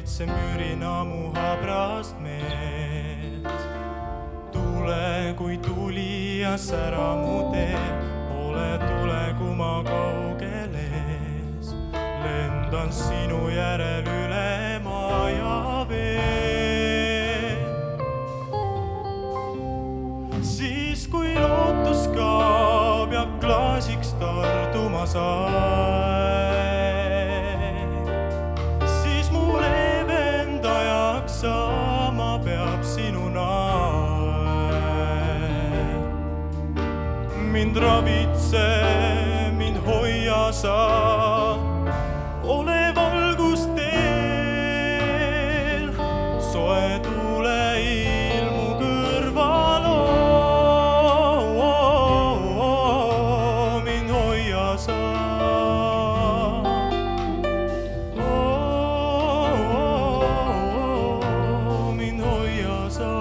see mürina mu habrast meelt. Tule kui tuli ja sära mu teeb, ole tule, kui ma kaugel ees. Lendan sinu järel üle maa ja vee. Siis kui lootus kaob ja klaasiks tarduma saeg, siis mu leevendajaks saama peab sinu naeg. Mind ravitse, mind hoia sa, ole valgus teel, soe tule ilmu kõrval, mind hoia sa. Mind hoia sa.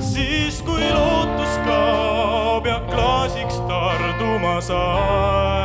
Siis kui lootus kaob ja klaasiks tarduma saab,